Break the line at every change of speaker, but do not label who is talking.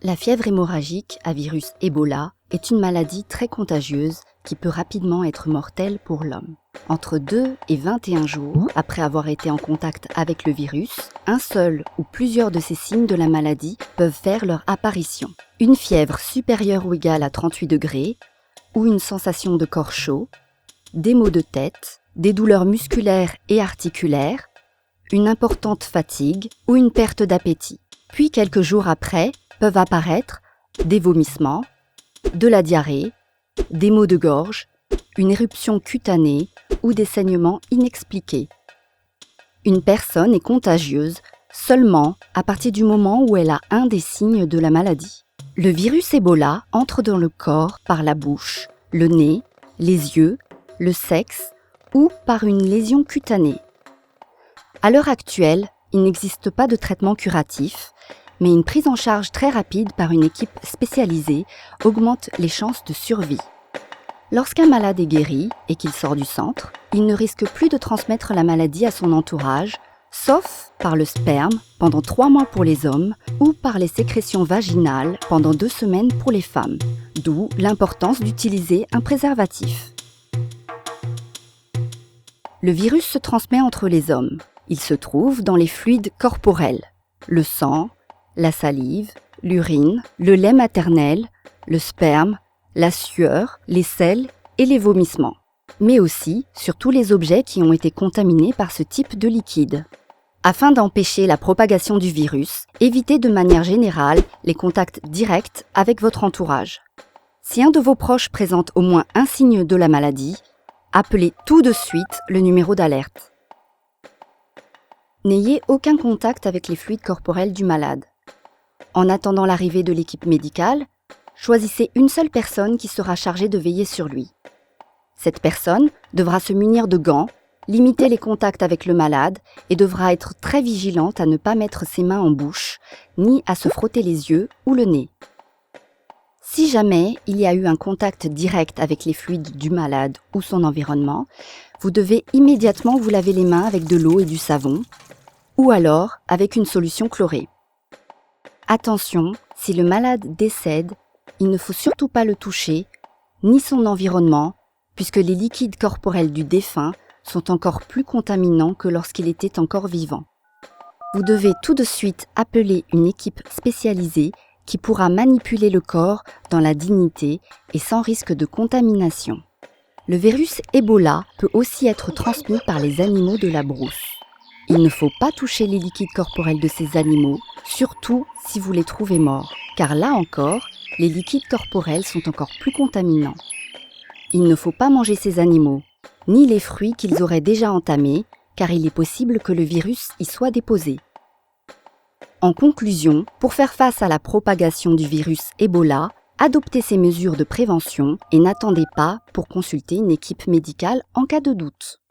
La fièvre hémorragique à virus Ebola est une maladie très contagieuse qui peut rapidement être mortelle pour l'homme. Entre 2 et 21 jours après avoir été en contact avec le virus, un seul ou plusieurs de ces signes de la maladie peuvent faire leur apparition. Une fièvre supérieure ou égale à 38 degrés, ou une sensation de corps chaud, des maux de tête, des douleurs musculaires et articulaires, une importante fatigue ou une perte d'appétit. Puis quelques jours après, peuvent apparaître des vomissements, de la diarrhée, des maux de gorge, une éruption cutanée ou des saignements inexpliqués. Une personne est contagieuse seulement à partir du moment où elle a un des signes de la maladie. Le virus Ebola entre dans le corps par la bouche, le nez, les yeux, le sexe ou par une lésion cutanée. À l'heure actuelle, il n'existe pas de traitement curatif, mais une prise en charge très rapide par une équipe spécialisée augmente les chances de survie. Lorsqu'un malade est guéri et qu'il sort du centre, il ne risque plus de transmettre la maladie à son entourage, sauf par le sperme pendant 3 mois pour les hommes ou par les sécrétions vaginales pendant 2 semaines pour les femmes, d'où l'importance d'utiliser un préservatif. Le virus se transmet entre les hommes. Il se trouve dans les fluides corporels, le sang, la salive, l'urine, le lait maternel, le sperme, la sueur, les selles et les vomissements, mais aussi sur tous les objets qui ont été contaminés par ce type de liquide. Afin d'empêcher la propagation du virus, évitez de manière générale les contacts directs avec votre entourage. Si un de vos proches présente au moins un signe de la maladie, appelez tout de suite le numéro d'alerte. N'ayez aucun contact avec les fluides corporels du malade. En attendant l'arrivée de l'équipe médicale, choisissez une seule personne qui sera chargée de veiller sur lui. Cette personne devra se munir de gants, limiter les contacts avec le malade et devra être très vigilante à ne pas mettre ses mains en bouche, ni à se frotter les yeux ou le nez. Si jamais il y a eu un contact direct avec les fluides du malade ou son environnement, vous devez immédiatement vous laver les mains avec de l'eau et du savon, ou alors avec une solution chlorée. Attention, si le malade décède, il ne faut surtout pas le toucher, ni son environnement, puisque les liquides corporels du défunt sont encore plus contaminants que lorsqu'il était encore vivant. Vous devez tout de suite appeler une équipe spécialisée qui pourra manipuler le corps dans la dignité et sans risque de contamination. Le virus Ebola peut aussi être transmis par les animaux de la brousse. Il ne faut pas toucher les liquides corporels de ces animaux, surtout si vous les trouvez morts, car là encore, les liquides corporels sont encore plus contaminants. Il ne faut pas manger ces animaux, ni les fruits qu'ils auraient déjà entamés, car il est possible que le virus y soit déposé. En conclusion, pour faire face à la propagation du virus Ebola, adoptez ces mesures de prévention et n'attendez pas pour consulter une équipe médicale en cas de doute.